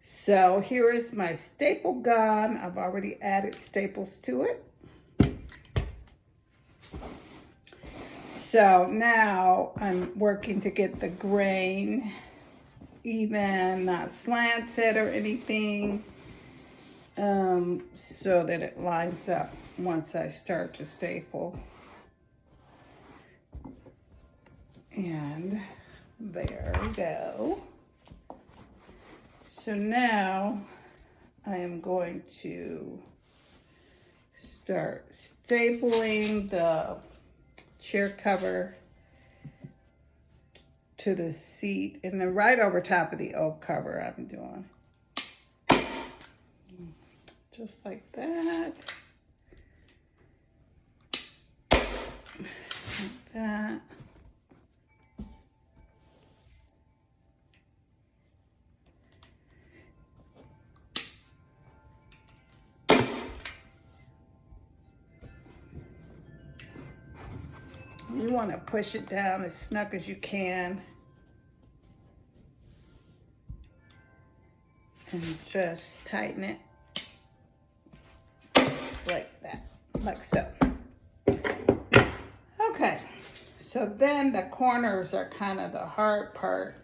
So here is my staple gun. I've already added staples to it. So now I'm working to get the grain even, not slanted or anything, so that it lines up once I start to staple. And there we go. So now I am going to start stapling the chair cover to the seat, and then right over top of the oak cover I'm doing. Just like that. Like that. You want to push it down as snug as you can. And just tighten it like that, like so. Okay, so then the corners are kind of the hard part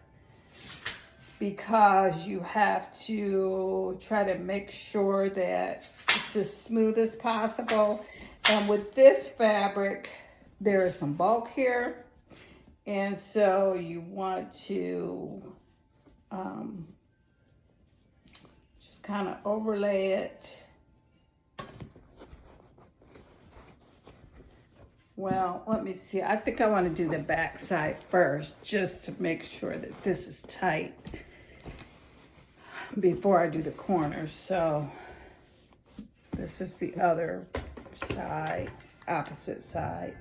because you have to try to make sure that it's as smooth as possible. And with this fabric, there is some bulk here. And so you want to just kind of overlay it. Well, let me see. I think I want to do the back side first, just to make sure that this is tight before I do the corners. So this is the other side, opposite side.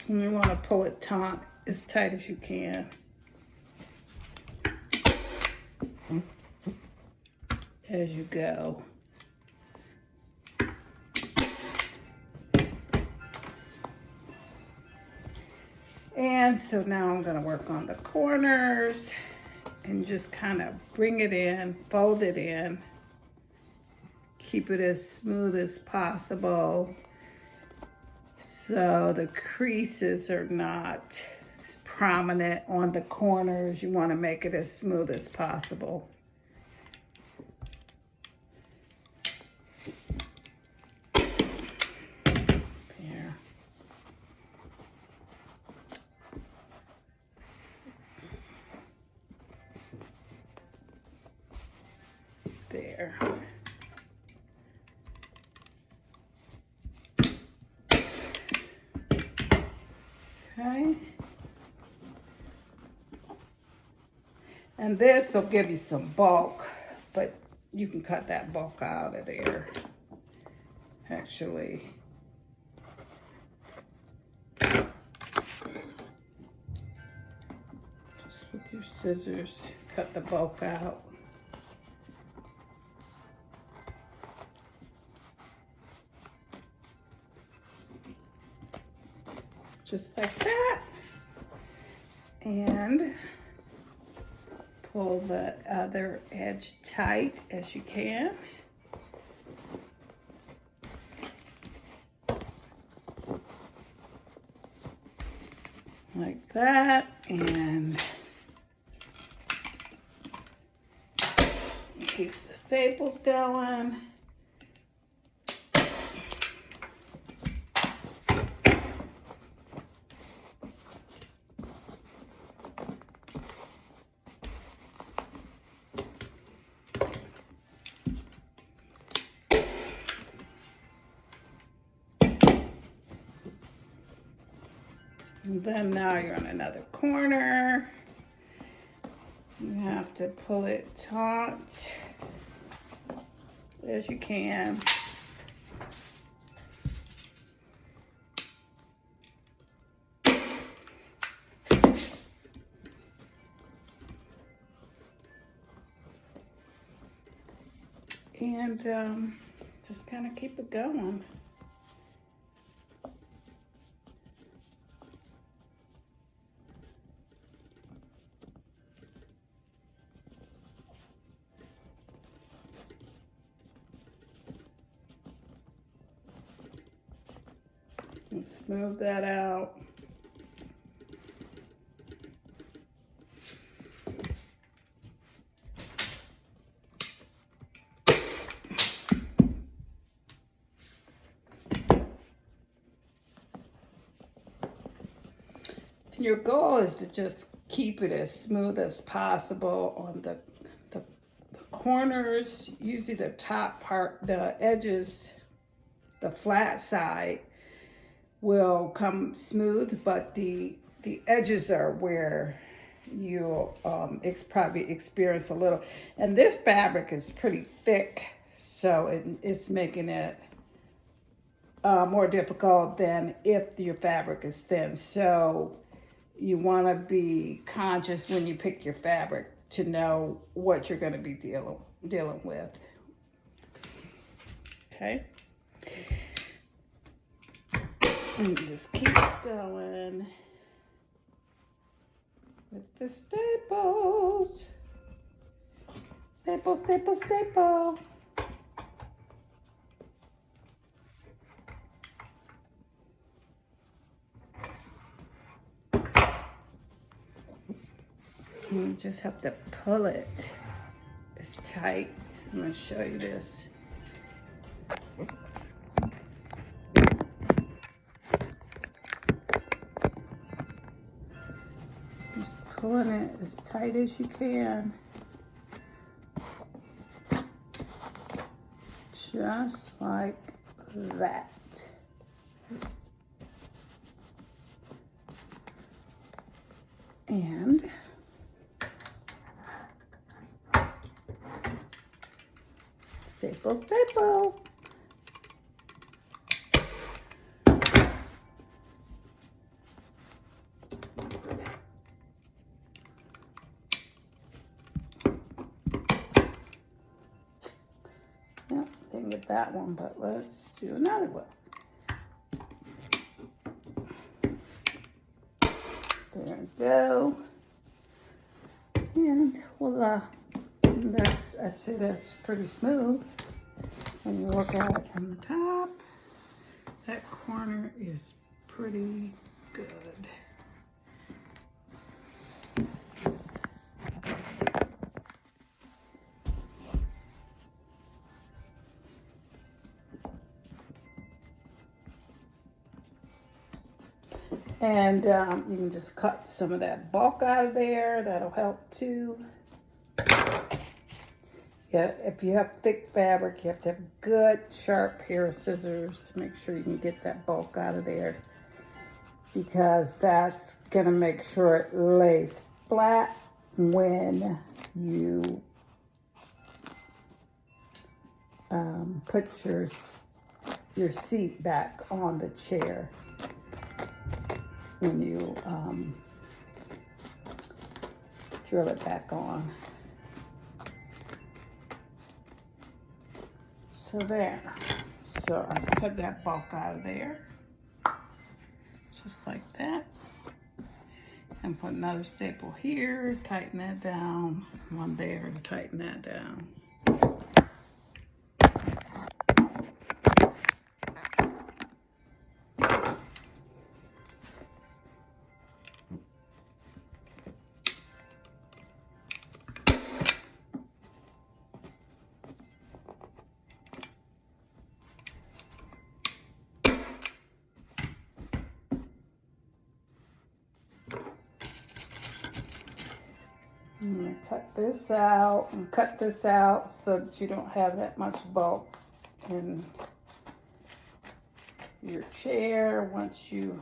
And you want to pull it taut as tight as you can. As you go. And so now I'm going to work on the corners and just kind of bring it in, fold it in, keep it as smooth as possible. So the creases are not prominent on the corners. You want to make it as smooth as possible. There. There. Okay. And this will give you some bulk, but you can cut that bulk out of there, actually. Just with your scissors, cut the bulk out. Just like that. And pull the other edge tight as you can. Like that. And keep the staples going. And then now you're on another corner. You have to pull it taut as you can. and just kind of keep it going. And smooth that out. And your goal is to just keep it as smooth as possible on the corners, usually the top part, the edges, the flat side will come smooth, but the edges are where you'll probably experience a little. And this fabric is pretty thick, so it's making it more difficult than if your fabric is thin. So you want to be conscious when you pick your fabric to know what you're going to be dealing with. Okay. And just keep going with the staples. Staple, staple, staple. You just have to pull it. It's tight. I'm going to show you this. Just pulling it as tight as you can. Just like that. And staple, staple. Yep, didn't get that one, but let's do another one. There we go. And voila. I'd say that's pretty smooth. When you look at it from the top, that corner is pretty good. And you can just cut some of that bulk out of there. That'll help too. Yeah, if you have thick fabric, you have to have good sharp pair of scissors to make sure you can get that bulk out of there, because that's gonna make sure it lays flat when you put your seat back on the chair. When you drill it back on. So there. So I cut that bulk out of there. Just like that. And put another staple here, tighten that down. One there and tighten that down. I'm going to cut this out and cut this out so that you don't have that much bulk in your chair once you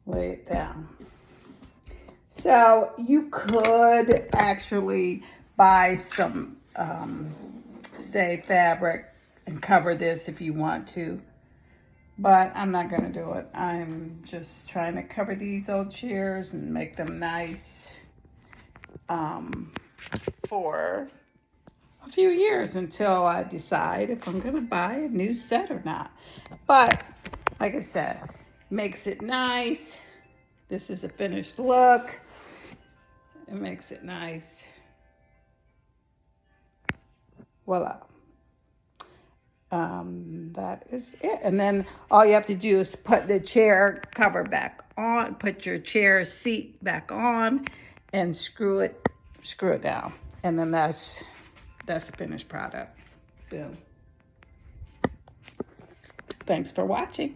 lay it down. So you could actually buy some stay fabric and cover this if you want to. But I'm not going to do it. I'm just trying to cover these old chairs and make them nice for a few years until I decide if I'm gonna buy a new set or not. But like I said, makes it nice. This is a finished look. It makes it nice. Voila. That is it. And then all you have to do is put the chair cover back on, put your chair seat back on, and screw it down. And then that's the finished product. Boom. Thanks for watching.